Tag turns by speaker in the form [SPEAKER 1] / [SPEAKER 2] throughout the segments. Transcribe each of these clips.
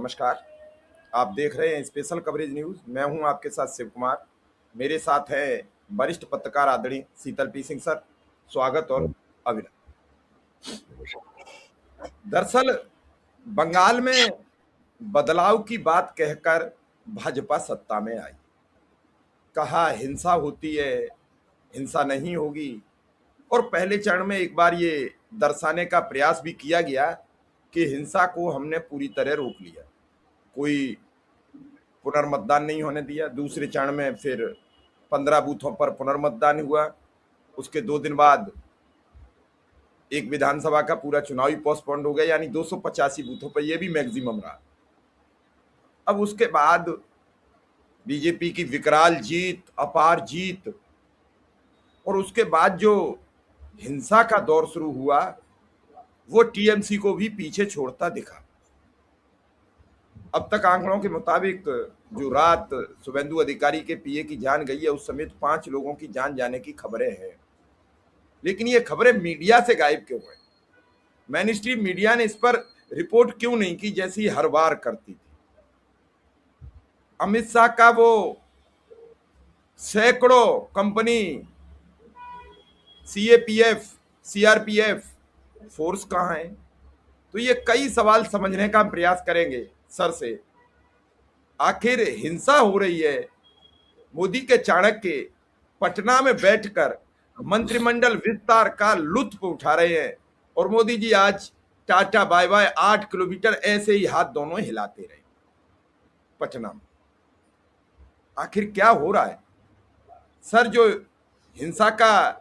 [SPEAKER 1] नमस्कार। आप देख रहे हैं स्पेशल कवरेज न्यूज़। मैं हूं आपके साथ शिव कुमार। मेरे साथ है वरिष्ठ पत्रकार आदरणीय शीतल पी सिंह सर। स्वागत और अभिनंदन। दरअसल बंगाल में बदलाव की बात कहकर भाजपा सत्ता में आई। कहा हिंसा होती है, हिंसा नहीं होगी। और पहले चरण में एक बार ये दर्शाने का प्रयास भी किया गया कि हिंसा को हमने पूरी तरह रोक लिया, कोई पुनर्मतदान नहीं होने दिया। दूसरे चरण में फिर 15 बूथों पर पुनर्मतदान हुआ। उसके 2 दिन बाद एक विधानसभा का पूरा चुनाव ही पोस्टपोन्ड हो गया, यानी 285 बूथों पर यह भी मैक्सिमम रहा। अब उसके बाद बीजेपी की विकराल जीत, अपार जीत, और उसके बाद जो हिंसा का दौर शुरू हुआ वो टीएमसी को भी पीछे छोड़ता दिखा। अब तक आंकड़ों के मुताबिक जो रात शुभेंदु अधिकारी के पीए की जान गई है, उस समेत 5 लोगों की जान जाने की खबरें हैं। लेकिन ये खबरें मीडिया से गायब क्यों हैं? मेन स्ट्रीम मीडिया ने इस पर रिपोर्ट क्यों नहीं की जैसी हर बार करती थी? अमित शाह का वो सैकड़ों कंपनी, सीएपीएफ, सीआरपीएफ फोर्स कहाँ है? तो ये कई सवाल समझने का प्रयास करेंगे सर से। आखिर हिंसा हो रही है, मोदी के चाणक्य पटना में बैठकर मंत्रिमंडल विस्तार का लुत्फ उठा रहे हैं, और मोदी जी आज टाटा बाय बाय 8 किलोमीटर ऐसे ही हाथ दोनों हिलाते रहे पटना में। आखिर क्या हो रहा है सर? जो हिंसा का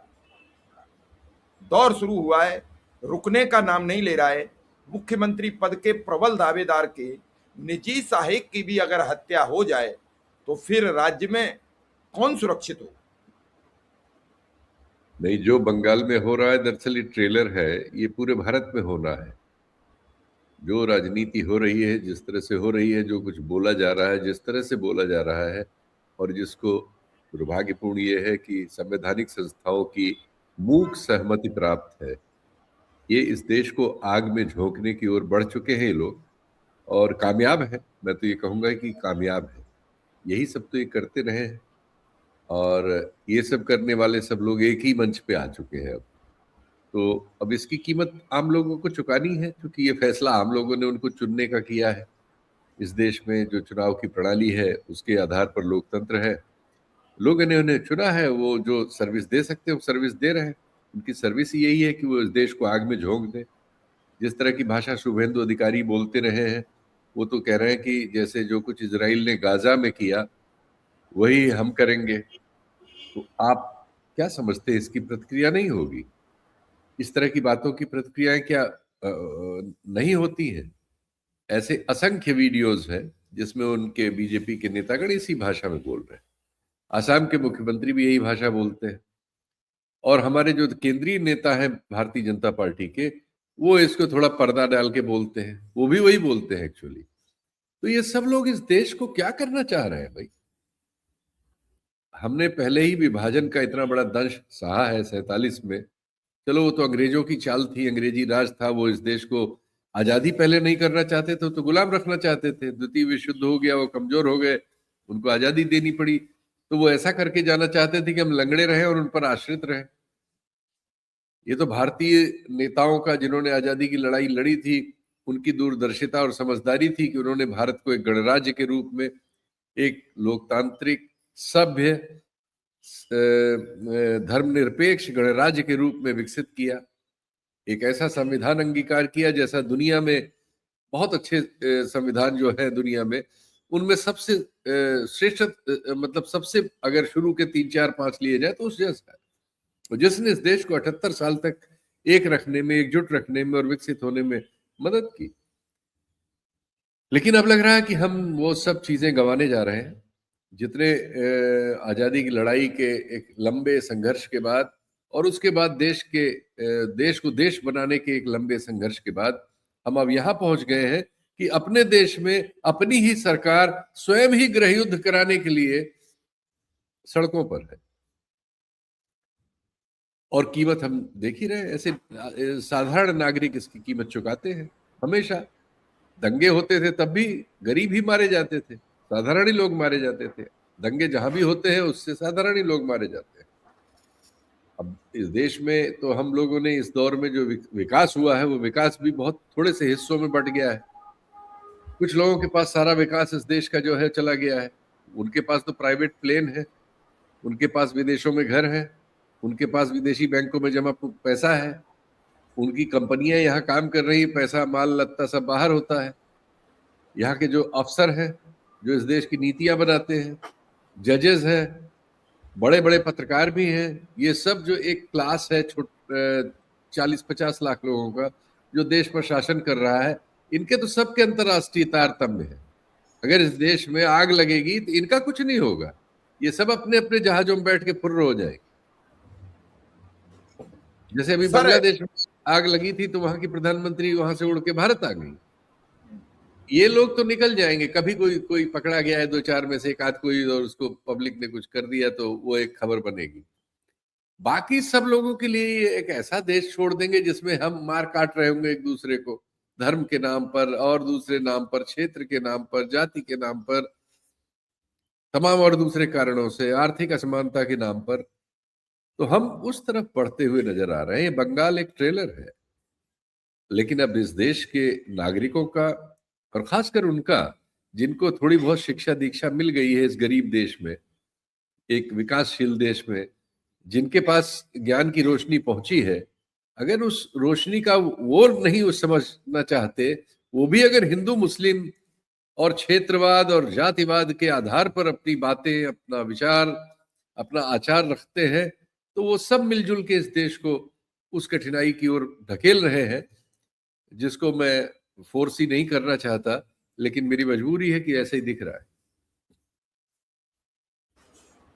[SPEAKER 1] दौर शुरू हुआ है रुकने का नाम नहीं ले रहा है। मुख्यमंत्री पद के प्रबल दावेदार के निजी सहायक की भी अगर हत्या हो जाए तो फिर राज्य में कौन सुरक्षित हो?
[SPEAKER 2] नहीं, जो बंगाल में हो रहा है दरअसल ये ट्रेलर है, ये पूरे भारत में होना है। जो राजनीति हो रही है, जिस तरह से हो रही है, जो कुछ बोला जा रहा है, जिस तरह से बोला जा रहा है, और जिसको दुर्भाग्यपूर्ण ये है कि संवैधानिक संस्थाओं की मूक सहमति प्राप्त है। ये इस देश को आग में झोंकने की ओर बढ़ चुके हैं ये लोग, और कामयाब है। मैं तो ये कहूंगा कि कामयाब है। यही सब तो ये करते रहे हैं, और ये सब करने वाले सब लोग एक ही मंच पे आ चुके हैं अब। तो अब इसकी कीमत आम लोगों को चुकानी है, क्योंकि ये फैसला आम लोगों ने उनको चुनने का किया है। इस देश में जो चुनाव की प्रणाली है उसके आधार पर लोकतंत्र है। लोगों ने उन्हें चुना है, वो जो सर्विस दे सकते हैं वो सर्विस दे रहे हैं। उनकी सर्विस यही है कि वो इस देश को आग में झोंक दें। जिस तरह की भाषा शुभेंदु अधिकारी बोलते रहे हैं, वो तो कह रहे हैं कि जैसे जो कुछ इजराइल ने गाजा में किया वही हम करेंगे। तो आप क्या समझते हैं, इसकी प्रतिक्रिया नहीं होगी? इस तरह की बातों की प्रतिक्रियाएं क्या नहीं होती हैं? ऐसे असंख्य वीडियोस हैं जिसमें उनके बीजेपी के नेतागण इसी भाषा में बोल रहे हैं। असम के मुख्यमंत्री भी यही भाषा बोलते हैं, और हमारे जो केंद्रीय नेता हैं भारतीय जनता पार्टी के, वो इसको थोड़ा पर्दा डाल के बोलते हैं, वो भी वही बोलते हैं एक्चुअली। तो ये सब लोग इस देश को क्या करना चाह रहे हैं भाई? हमने पहले ही विभाजन का इतना बड़ा दंश सहा है 47 में। चलो वो तो अंग्रेजों की चाल थी, अंग्रेजी राज था, वो इस देश को आजादी पहले नहीं करना चाहते थे, तो गुलाम रखना चाहते थे। द्वितीय विश्व युद्ध हो गया, वो कमजोर हो गए, उनको आजादी देनी पड़ी। तो वो ऐसा करके जाना चाहते थे कि हम लंगड़े रहें और उन पर आश्रित रहें। ये तो भारतीय नेताओं का, जिन्होंने आजादी की लड़ाई लड़ी थी, उनकी दूरदर्शिता और समझदारी थी कि उन्होंने भारत को एक गणराज्य के रूप में, एक लोकतांत्रिक, सभ्य, धर्मनिरपेक्ष गणराज्य के रूप में विकसित किया। एक ऐसा संविधान अंगीकार किया जैसा दुनिया में बहुत अच्छे संविधान जो है दुनिया में, उनमें सबसे श्रेष्ठ, मतलब सबसे अगर शुरू के 3 4 5 लिए जाए तो उस जैसा है। और जिसने इस देश को 78 साल तक एक रखने में, एकजुट रखने में और विकसित होने में मदद की। लेकिन अब लग रहा है कि हम वो सब चीजें गंवाने जा रहे हैं। जितने आजादी की लड़ाई के एक लंबे संघर्ष के बाद, और उसके बाद देश को देश बनाने के एक लंबे संघर्ष के बाद, हम अब यहां पहुंच गए हैं कि अपने देश में अपनी ही सरकार स्वयं ही गृह युद्ध कराने के लिए सड़कों पर है। और कीमत हम देख ही रहे हैं। ऐसे साधारण नागरिक इसकी कीमत चुकाते हैं हमेशा। दंगे होते थे तब भी गरीब ही मारे जाते थे, साधारण ही लोग मारे जाते थे। दंगे जहां भी होते हैं उससे साधारण ही लोग मारे जाते हैं। अब इस देश में तो हम लोगों ने इस दौर में जो विकास हुआ है वो विकास भी बहुत थोड़े से हिस्सों में बंट गया है। कुछ लोगों के पास सारा विकास इस देश का जो है चला गया है, उनके पास तो प्राइवेट प्लेन है, उनके पास विदेशों में घर है, उनके पास विदेशी बैंकों में जमा पैसा है, उनकी कंपनियां यहाँ काम कर रही, पैसा माल लत्ता सब बाहर होता है। यहाँ के जो अफसर हैं जो इस देश की नीतियां बनाते हैं, जजेस हैं, बड़े बड़े पत्रकार भी हैं, ये सब जो एक क्लास है 40-50 लाख लोगों का जो देश पर शासन कर रहा है, इनके तो सबके अंतर्राष्ट्रीय तारतम्य है। अगर इस देश में आग लगेगी तो इनका कुछ नहीं होगा, ये सब अपने अपने जहाजों में बैठ के फुर्र हो जाएंगे। जैसे अभी
[SPEAKER 1] सर
[SPEAKER 2] बांग्लादेश में आग लगी थी तो वहां की प्रधानमंत्री वहां से उड़ के भारत आ गई। ये लोग तो निकल जाएंगे, कभी कोई कोई पकड़ा गया है दो चार में से एक आध कोई और उसको पब्लिक ने कुछ कर दिया तो वो एक खबर बनेगी। बाकी सब लोगों के लिए ये एक ऐसा देश छोड़ देंगे जिसमें हम मार काट रहे होंगे एक दूसरे को, धर्म के नाम पर और दूसरे नाम पर, क्षेत्र के नाम पर, जाति के नाम पर, तमाम और दूसरे कारणों से, आर्थिक असमानता के नाम पर। तो हम उस तरफ बढ़ते हुए नजर आ रहे हैं। ये बंगाल एक ट्रेलर है, लेकिन अब इस देश के नागरिकों का और खासकर उनका जिनको थोड़ी बहुत शिक्षा दीक्षा मिल गई है इस गरीब देश में, एक विकासशील देश में, जिनके पास ज्ञान की रोशनी पहुंची है, अगर उस रोशनी का वो नहीं उस समझना चाहते, वो भी अगर हिंदू मुस्लिम और क्षेत्रवाद और जातिवाद के आधार पर अपनी बातें, अपना विचार, अपना आचार रखते हैं, तो वो सब मिलजुल के इस देश को उस कठिनाई की ओर ढकेल रहे हैं, जिसको मैं फोर्स ही नहीं करना चाहता, लेकिन मेरी मजबूरी है कि ऐसे ही दिख रहा है।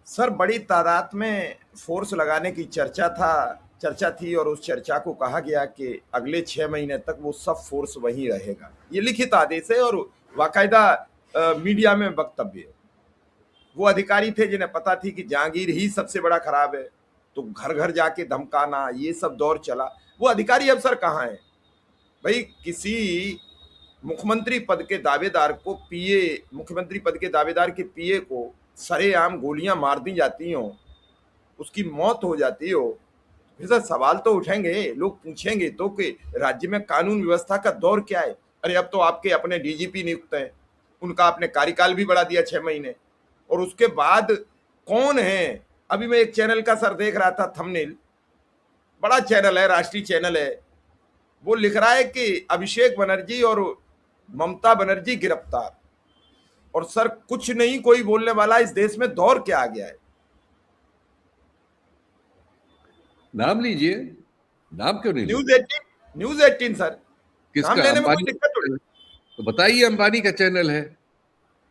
[SPEAKER 1] सर बड़ी तादाद में फोर्स लगाने की चर्चा थी और उस चर्चा को कहा गया कि अगले 6 महीने तक वो सब फोर्स वहीं रहेगा। ये लिखित आदेश है और बाकायदा मीडिया में वक्तव्य है। वो अधिकारी थे जिन्हें पता थी कि जहांगीर ही सबसे बड़ा खराब है, तो घर घर जाके धमकाना, ये सब दौर चला। वो अधिकारी अफसर कहाँ हैं भाई? किसी मुख्यमंत्री पद के दावेदार को मुख्यमंत्री पद के दावेदार के पीए को सरेआम गोलियां मार दी जाती हो, उसकी मौत हो जाती हो, फिर सर सवाल तो उठेंगे, लोग पूछेंगे तो कि राज्य में कानून व्यवस्था का दौर क्या है। अरे अब तो आपके अपने डीजीपी नियुक्त हैं, उनका आपने कार्यकाल भी बढ़ा दिया 6 महीने, और उसके बाद कौन है? अभी मैं एक चैनल का सर देख रहा था, थंबनेल, बड़ा चैनल है, राष्ट्रीय चैनल है, वो लिख रहा है कि अभिषेक बनर्जी और ममता बनर्जी गिरफ्तार। और सर कुछ नहीं कोई बोलने वाला, इस देश में दौर क्या आ गया है?
[SPEAKER 2] नाम लीजिए, नाम क्यों नहीं
[SPEAKER 1] न्यूज
[SPEAKER 2] लीजिए?
[SPEAKER 1] 18, न्यूज 18 सर, नाम
[SPEAKER 2] किसका?
[SPEAKER 1] लेने में कोई
[SPEAKER 2] अंबानी
[SPEAKER 1] दिक्कत थोड़ी।
[SPEAKER 2] तो बताइए, अंबानी का चैनल है।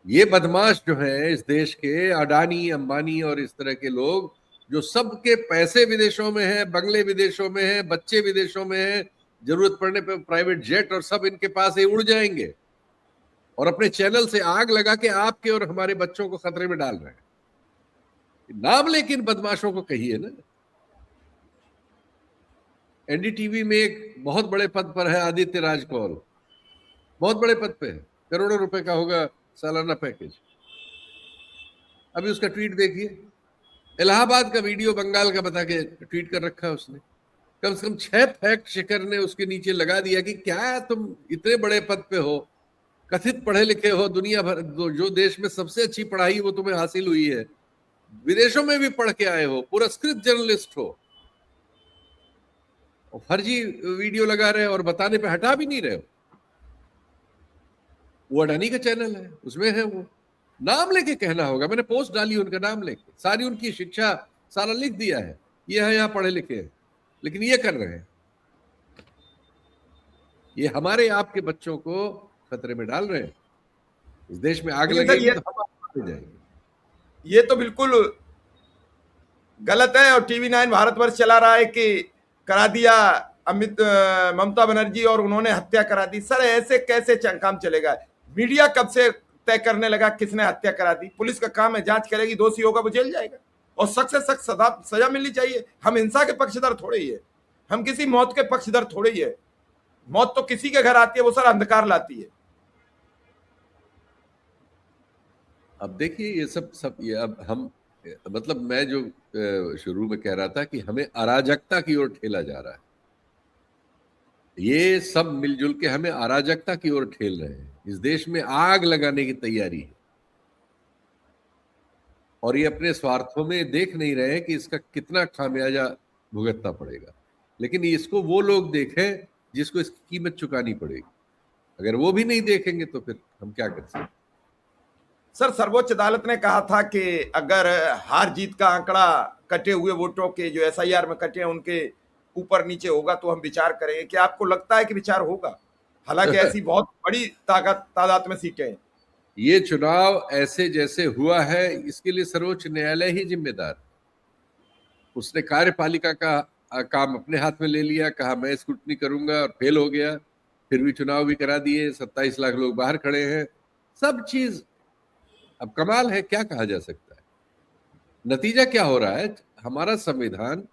[SPEAKER 2] ये बदमाश जो है इस देश के, अडानी, अंबानी और इस तरह के लोग जो सबके पैसे विदेशों में है, बंगले विदेशों में है, बच्चे विदेशों में है, जरूरत पड़ने पर प्राइवेट जेट और सब इनके पास ही उड़ जाएंगे और अपने चैनल से आग लगा के आपके और हमारे बच्चों को खतरे में डाल रहे हैं। नाम लेकिन बदमाशों को कहिए ना। एनडीटीवी में एक बहुत बड़े पद पर है आदित्य राज कौल, बहुत बड़े पद पे है, करोड़ों रुपए का होगा सालाना पैकेज। अभी उसका ट्वीट देखिए, इलाहाबाद का वीडियो बंगाल का बता के ट्वीट कर रखा है उसने। कम से कम 6 फैक्ट चेकर ने उसके नीचे लगा दिया कि क्या तुम इतने बड़े पद पे हो, कथित पढ़े लिखे हो, दुनिया भर जो देश में सबसे अच्छी पढ़ाई वो तुम्हें हासिल हुई है, विदेशों में भी पढ़ के आए हो, पुरस्कृत जर्नलिस्ट हो, और फर्जी वीडियो लगा रहे हो और बताने पे हटा भी नहीं रहे हो। वो अडानी का चैनल है, उसमें है वो। नाम लेके कहना होगा, मैंने पोस्ट डाली उनका नाम लेके, सारी उनकी शिक्षा सारा लिख दिया है, ये है यहाँ पढ़े लिखे हैं, लेकिन ये कर रहे हैं, ये हमारे आपके बच्चों को खतरे में डाल रहे हैं। इस देश में आग लगेगी तो हम आगे जाएंगे।
[SPEAKER 1] ये तो बिल्कुल गलत है, और टीवी 9 भारतवर्ष चला रहा है कि करा दिया ममता बनर्जी और उन्होंने हत्या करा दी। सर ऐसे कैसे काम चलेगा? मीडिया कब से तय करने लगा किसने हत्या करा दी? पुलिस का काम है, जांच करेगी, दोषी होगा वो जेल जाएगा, और सख्त से सख्त सजा मिलनी चाहिए। हम हिंसा के पक्षधर थोड़े ही है, हम किसी मौत के पक्षधर थोड़े ही है। मौत तो किसी के घर आती है, वो सर अंधकार लाती है।
[SPEAKER 2] अब देखिए ये सब ये अब हम, मतलब मैं जो शुरू में कह रहा था कि हमें अराजकता की ओर ठेला जा रहा है, ये सब मिलजुल के हमें अराजकता की ओर ठेल रहे हैं। इस देश में आग लगाने की तैयारी है, और ये अपने स्वार्थों में देख नहीं रहे हैं कि इसका कितना खामियाजा भुगतना पड़ेगा। लेकिन इसको वो लोग देखें जिसको इसकी कीमत चुकानी पड़ेगी। अगर वो भी नहीं देखेंगे तो फिर हम क्या कर सकते हैं?
[SPEAKER 1] सर, सर्वोच्च अदालत ने कहा था कि अगर हार जीत का आंकड़ा कटे हुए वोटों के जो एसआईआर में कटे हैं उनके ऊपर नीचे होगा तो हम विचार करेंगे। क्या आपको लगता है कि विचार होगा? हालांकि ऐसी बहुत बड़ी ताकत तादाद में सीटें हैं।
[SPEAKER 2] ये चुनाव ऐसे जैसे हुआ है, इसके लिए सर्वोच्च न्यायालय ही जिम्मेदार है। उसने कार्यपालिका का काम अपने हाथ में ले लिया, कहा मैं स्क्रूटनी करूंगा, और फेल हो गया। फिर भी चुनाव भी करा दिए, 27 लाख लोग बाहर खड़े हैं, सब चीज। अब कमाल है, क्या कहा जा सकता है? नतीजा क्या हो रहा है? हमारा संविधान,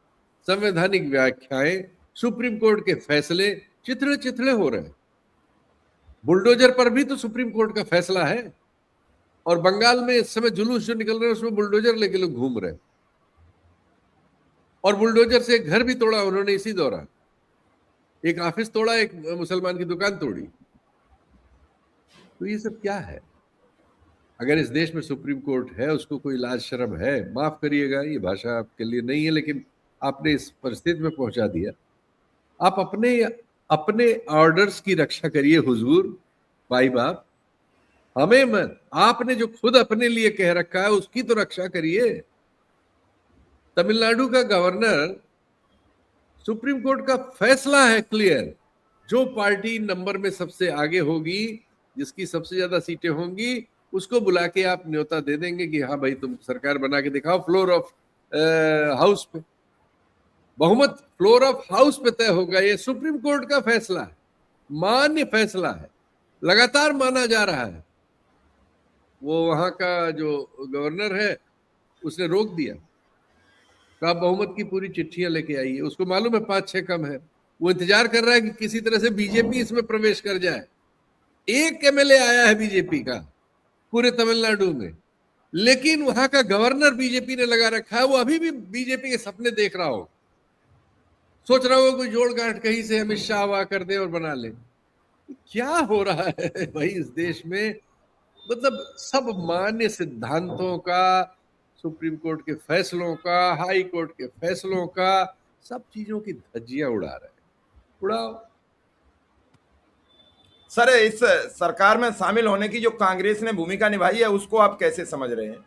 [SPEAKER 2] संवैधानिक व्याख्याएं, सुप्रीम कोर्ट के फैसले चिथड़े चिथड़े हो रहे हैं। बुलडोजर पर भी तो सुप्रीम कोर्ट का फैसला है, और बंगाल में इस समय जुलूस जो निकल रहे हैं उसमें बुलडोजर लेके लोग घूम रहे हैं, और बुलडोजर से एक घर भी तोड़ा उन्होंने इसी दौरान, एक ऑफिस तोड़ा, एक मुसलमान की दुकान तोड़ी। तो ये सब क्या है? अगर इस देश में सुप्रीम कोर्ट है, उसको कोई लाज शर्म है? माफ करिएगा, ये भाषा आपके लिए नहीं है, लेकिन आपने इस परिस्थिति में पहुंचा दिया। आप अपने अपने ऑर्डर्स की रक्षा करिए हुजूर, भाई बाप, हमें मत। आपने जो खुद अपने लिए कह रखा है उसकी तो रक्षा करिए। तमिलनाडु का गवर्नर, सुप्रीम कोर्ट का फैसला है क्लियर, जो पार्टी नंबर में सबसे आगे होगी, जिसकी सबसे ज्यादा सीटें होंगी, उसको बुला के आप न्योता दे देंगे कि हाँ भाई तुम सरकार बना के दिखाओ। फ्लोर ऑफ हाउस पे बहुमत, फ्लोर ऑफ हाउस पे तय होगा। ये सुप्रीम कोर्ट का फैसला है, मान्य फैसला है, लगातार माना जा रहा है। वो वहां का जो गवर्नर है उसने रोक दिया, कहा बहुमत की पूरी चिट्ठियां लेके आइए। उसको मालूम है 5-6 कम है, वो इंतजार कर रहा है कि किसी तरह से बीजेपी इसमें प्रवेश कर जाए। एक एमएलए आया है बीजेपी का पूरे तमिलनाडु में, लेकिन वहां का गवर्नर बीजेपी ने लगा रखा है। वो अभी भी बीजेपी के सपने देख रहा हो, सोच रहा हो कोई जोड़ गांठ कहीं से अमित शाह आ कर दे और बना ले। क्या हो रहा है भाई इस देश में? मतलब सब मान्य सिद्धांतों का, सुप्रीम कोर्ट के फैसलों का, हाई कोर्ट के फैसलों का, सब चीजों की धज्जियां उड़ा रहे हैं। उड़ाओ।
[SPEAKER 1] सर, इस सरकार में शामिल होने की जो कांग्रेस ने भूमिका निभाई है उसको आप कैसे समझ रहे हैं?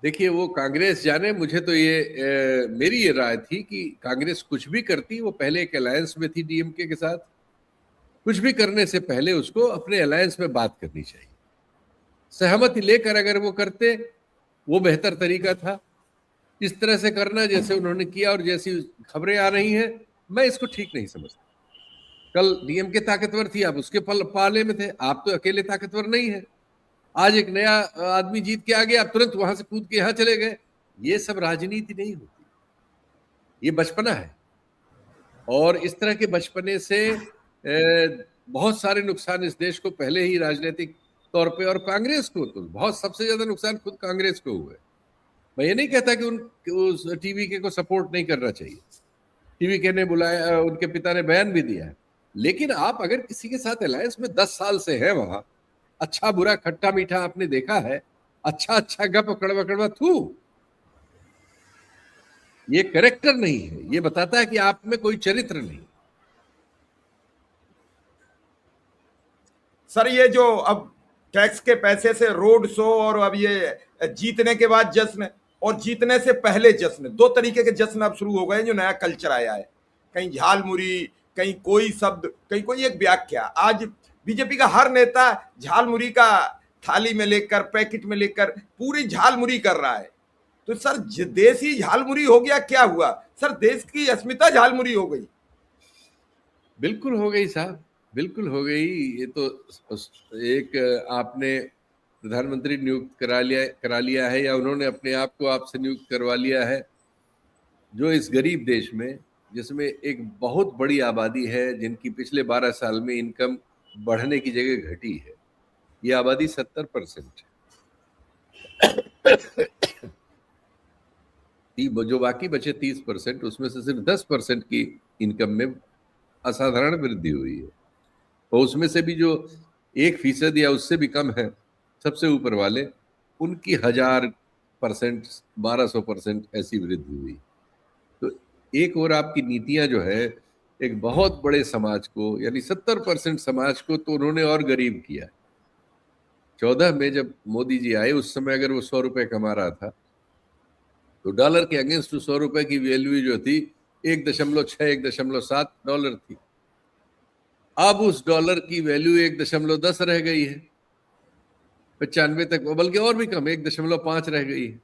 [SPEAKER 2] देखिए वो कांग्रेस जाने, मुझे तो ये मेरी ये राय थी कि कांग्रेस कुछ भी करती, वो पहले एक अलायंस में थी डीएमके के साथ। कुछ भी करने से पहले उसको अपने अलायंस में बात करनी चाहिए, सहमति लेकर अगर वो करते वो बेहतर तरीका था। इस तरह से करना जैसे उन्होंने किया और जैसी खबरें आ रही हैं, मैं इसको ठीक नहीं समझता। कल डीएमके ताकतवर थी, आप उसके पाले में थे, आप तो अकेले ताकतवर नहीं है। आज एक नया आदमी जीत के आ गया, आप तुरंत वहां से कूद के यहां चले गए। ये सब राजनीति नहीं होती, ये बचपना है। और इस तरह के बचपने से बहुत सारे नुकसान इस देश को पहले ही राजनीतिक तौर पे, और कांग्रेस को तो बहुत, सबसे ज्यादा नुकसान खुद कांग्रेस को हुआ है। मैं ये नहीं कहता कि उस टीवी के को सपोर्ट नहीं करना चाहिए, टीवी के ने बुलाया, उनके पिता ने बयान भी दिया है। लेकिन आप अगर किसी के साथ अलायंस में 10 साल से है, वहां अच्छा बुरा खट्टा मीठा आपने देखा है, अच्छा अच्छा गप कड़वा कड़वा थू, ये करेक्टर नहीं है, ये बताता है कि आप में कोई चरित्र नहीं।
[SPEAKER 1] सर, ये जो अब टैक्स के पैसे से रोड शो और अब ये जीतने के बाद जश्न और जीतने से पहले जश्न, दो तरीके के जश्न अब शुरू हो गए हैं। जो नया कल्चर आया है, कहीं झालमुरी, कहीं कोई शब्द, कहीं कोई एक व्याख्या। आज बीजेपी का हर नेता झालमुरी का थाली में लेकर, पैकेट में लेकर पूरी झालमुरी कर रहा है। तो सर, देसी झालमुरी हो गया, क्या हुआ सर? देश की अस्मिता झालमुरी हो गई।
[SPEAKER 2] बिल्कुल हो गई साहब, बिल्कुल हो गई। ये तो एक आपने प्रधानमंत्री नियुक्त करा लिया है, या उन्होंने अपने आप को आपसे नियुक्त करवा लिया है, जो इस गरीब देश में, जिसमें एक बहुत बड़ी आबादी है जिनकी पिछले 12 साल में इनकम बढ़ने की जगह घटी है, ये आबादी 70% है। जो बाकी बचे 30%, उसमें से सिर्फ 10% की इनकम में असाधारण वृद्धि हुई है, और उसमें से भी जो 1% या उससे भी कम है सबसे ऊपर वाले, उनकी 1000%, 1200% ऐसी वृद्धि हुई। तो एक और आपकी नीतियां जो है, एक बहुत बड़े समाज को, यानी 70% समाज को तो उन्होंने और गरीब किया। 14 में जब मोदी जी आए, उस समय अगर वो 100 रुपए कमा रहा था, तो डॉलर के अगेंस्ट 100 रुपए की वैल्यू जो थी 1.6, 1.7 डॉलर थी। अब उस डॉलर की वैल्यू 1.10 रह गई है, 95 तक, बल्कि और भी कम, 1.5 रह गई है,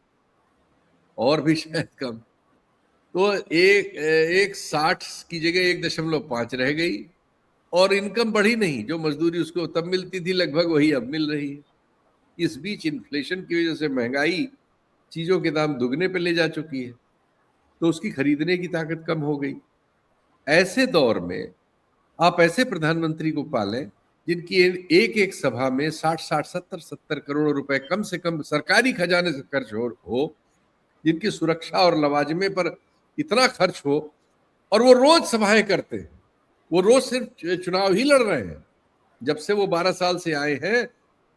[SPEAKER 2] और भी शायद कम। तो एक 60 की जगह 1.5 रह गई, और इनकम बढ़ी नहीं। जो मजदूरी उसको तब मिलती थी लगभग वही अब मिल रही है। इस बीच इन्फ्लेशन की वजह से महंगाई चीजों के दाम दुगने पे ले जा चुकी है, तो उसकी खरीदने की ताकत कम हो गई। ऐसे दौर में आप ऐसे प्रधानमंत्री को पालें जिनकी एक एक सभा में 60-60, 70-70 करोड़ रुपए कम से कम सरकारी खजाने से खर्च हो, जिनकी सुरक्षा और लवाजमे पर इतना खर्च हो, और वो रोज सभाएं करते हैं। वो रोज सिर्फ चुनाव ही लड़ रहे हैं। जब से वो 12 साल से आए हैं,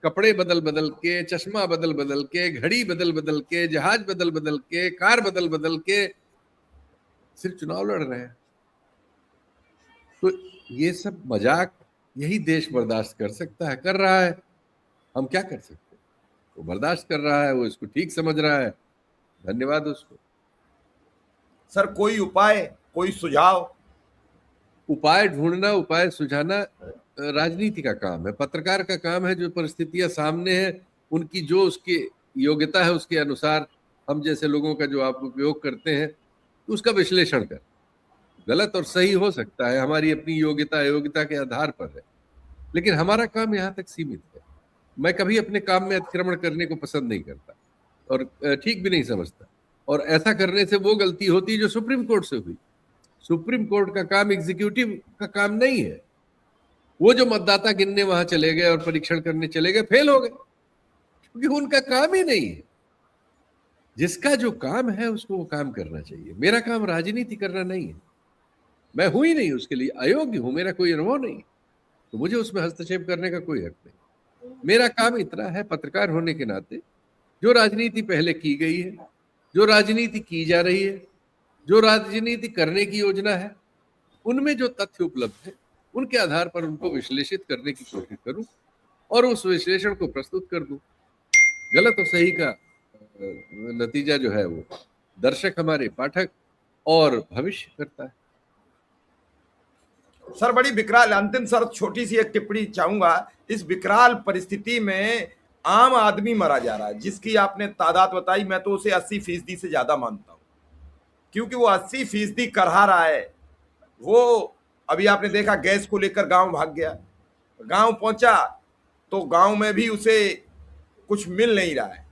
[SPEAKER 2] कपड़े बदल बदल के, चश्मा बदल बदल के, घड़ी बदल बदल के, जहाज बदल बदल के, कार बदल बदल के सिर्फ चुनाव लड़ रहे हैं। तो ये सब मजाक यही देश बर्दाश्त कर सकता है, कर रहा है। हम क्या कर सकते हैं? वो बर्दाश्त कर रहा है, वो इसको ठीक समझ रहा है, धन्यवाद उसको।
[SPEAKER 1] सर कोई उपाय, कोई सुझाव?
[SPEAKER 2] उपाय ढूंढना, उपाय सुझाना राजनीति का काम है, पत्रकार का काम है। जो परिस्थितियां सामने है, उनकी जो उसकी योग्यता है, उसके अनुसार हम जैसे लोगों का जो आप उपयोग करते हैं, उसका विश्लेषण कर। गलत और सही हो सकता है, हमारी अपनी योग्यता अयोग्यता के आधार पर है, लेकिन हमारा काम यहाँ तक सीमित है। मैं कभी अपने काम में अतिक्रमण करने को पसंद नहीं करता, और ठीक भी नहीं समझता। और ऐसा करने से वो गलती होती है जो सुप्रीम कोर्ट से हुई। सुप्रीम कोर्ट का काम एग्जीक्यूटिव का काम नहीं है। वो जो मतदाता गिनने वहां चले गए और परीक्षण करने चले गए, फेल हो गए, क्योंकि उनका काम ही नहीं है। जिसका जो काम है उसको वो काम करना चाहिए। मेरा काम राजनीति करना नहीं है, मैं हूं ही नहीं उसके लिए, अयोग्य हूं, मेरा कोई अनुभव नहीं, तो मुझे उसमें हस्तक्षेप करने का कोई हक नहीं। मेरा काम इतना है, पत्रकार होने के नाते, जो राजनीति पहले की गई है, जो राजनीति की जा रही है, जो राजनीति करने की योजना है, उनमें जो तथ्य उपलब्ध है, उनके आधार पर उनको विश्लेषित करने की कोशिश करूं, और उस विश्लेषण को प्रस्तुत कर दूं। गलत और सही का नतीजा जो है वो दर्शक, हमारे पाठक और भविष्य करता है।
[SPEAKER 1] सर बड़ी विकराल, अंतिम सर छोटी सी एक टिप्पणी चाहूंगा। इस विकराल परिस्थिति में आम आदमी मरा जा रहा है, जिसकी आपने तादाद बताई, मैं तो उसे 80% से ज्यादा मानता हूं, क्योंकि वो 80% करहा रहा है। वो अभी आपने देखा गैस को लेकर गांव भाग गया, गांव पहुंचा तो गांव में भी उसे कुछ मिल नहीं रहा है।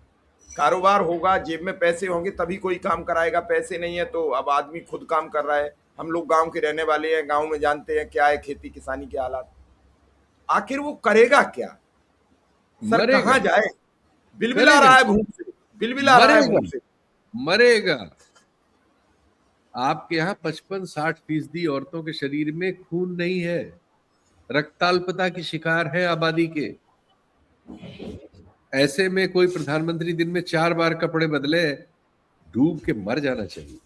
[SPEAKER 1] कारोबार होगा, जेब में पैसे होंगे तभी कोई काम कराएगा, पैसे नहीं है तो अब आदमी खुद काम कर रहा है। हम लोग गांव के रहने वाले हैं, गांव में जानते हैं क्या है खेती किसानी के हालात। आखिर वो करेगा क्या सर,
[SPEAKER 2] मरेगा,
[SPEAKER 1] कहाँ जाए? बिलबिला
[SPEAKER 2] करेगा,
[SPEAKER 1] रहा है भूख से, बिलबिला रहा है भूख से।
[SPEAKER 2] मरेगा। आपके यहाँ 55-60% औरतों के शरीर में खून नहीं है, रक्ताल्पता की शिकार है आबादी के। ऐसे में कोई प्रधानमंत्री दिन में 4 बार कपड़े बदले, डूब के मर जाना चाहिए।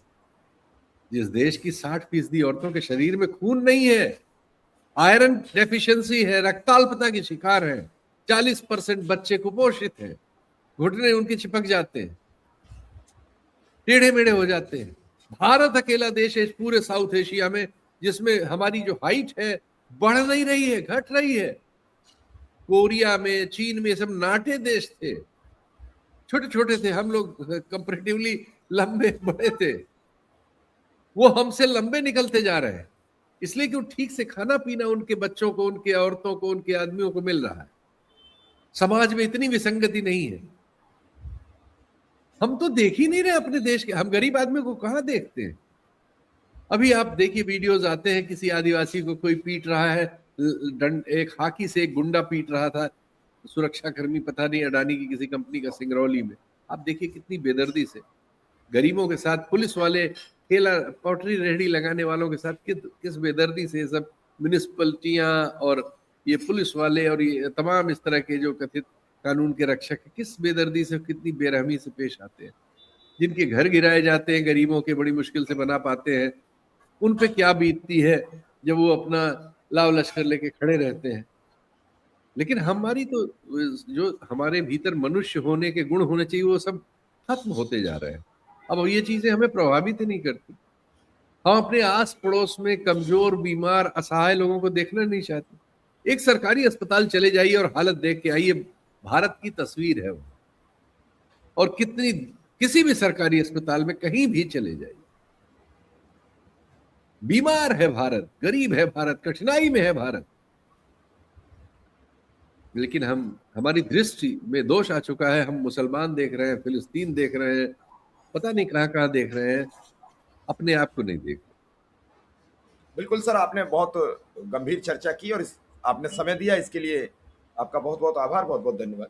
[SPEAKER 2] जिस देश की 60% औरतों के शरीर में खून नहीं है, आयरन डेफिशिएंसी है, रक्ताल्पता की शिकार है, 40% बच्चे कुपोषित हैं, घुटने उनके चिपक जाते हैं, टेढ़े मेढ़े हो जाते हैं। भारत अकेला देश है पूरे साउथ एशिया में जिसमें हमारी जो हाइट है बढ़ नहीं रही है, घट रही है। कोरिया में, चीन में सब नाटे देश थे, छोटे छोटे थे हम लोग, कंपैरेटिवली लंबे बड़े थे। वो हमसे लंबे निकलते जा रहे हैं, इसलिए कि वो ठीक से खाना पीना उनके बच्चों को, उनके औरतों को, उनके आदमियों को मिल रहा है। समाज में इतनी विसंगति नहीं है। हम तो देख ही नहीं रहे अपने देश के, हम गरीब आदमी को कहां देखते हैं। अभी आप देखिए वीडियोस आते हैं, किसी आदिवासी को कोई पीट रहा है, एक हाकी से एक गुंडा पीट रहा था, सुरक्षाकर्मी पता नहीं अडानी की किसी कंपनी का सिंगरौली में। आप देखिए कितनी बेदर्दी से गरीबों के साथ, पुलिस वाले ठेला पटरी रेहड़ी लगाने वालों के साथ किस बेदर्दी से सब म्यूनिसिपलिटियां और ये पुलिस वाले और ये तमाम इस तरह के जो कथित कानून के रक्षक हैं, किस बेदर्दी से, कितनी बेरहमी से पेश आते हैं। जिनके घर गिराए जाते हैं गरीबों के, बड़ी मुश्किल से बना पाते हैं, उन पे क्या बीतती है जब वो अपना लाव लश्कर लेके खड़े रहते हैं। लेकिन हमारी तो जो हमारे भीतर मनुष्य होने के गुण होने चाहिए वो सब खत्म होते जा रहे हैं। अब ये चीजें हमें प्रभावित ही नहीं करती। हम अपने आस पड़ोस में कमजोर, बीमार, असहाय लोगों को देखना नहीं चाहते। एक सरकारी अस्पताल चले जाइए और हालत देख के आइए, भारत की तस्वीर है वो। और किसी भी सरकारी अस्पताल में कहीं भी चले जाइए, बीमार है भारत, गरीब है भारत, कठिनाई में है भारत। लेकिन हमारी दृष्टि में दोष आ चुका है। हम मुसलमान देख रहे हैं, फिलिस्तीन देख रहे हैं, पता नहीं कहां कहां देख रहे हैं, अपने आप को नहीं देख रहे।
[SPEAKER 1] बिल्कुल सर, आपने बहुत गंभीर चर्चा की और आपने समय दिया, इसके लिए आपका बहुत बहुत आभार, बहुत बहुत धन्यवाद।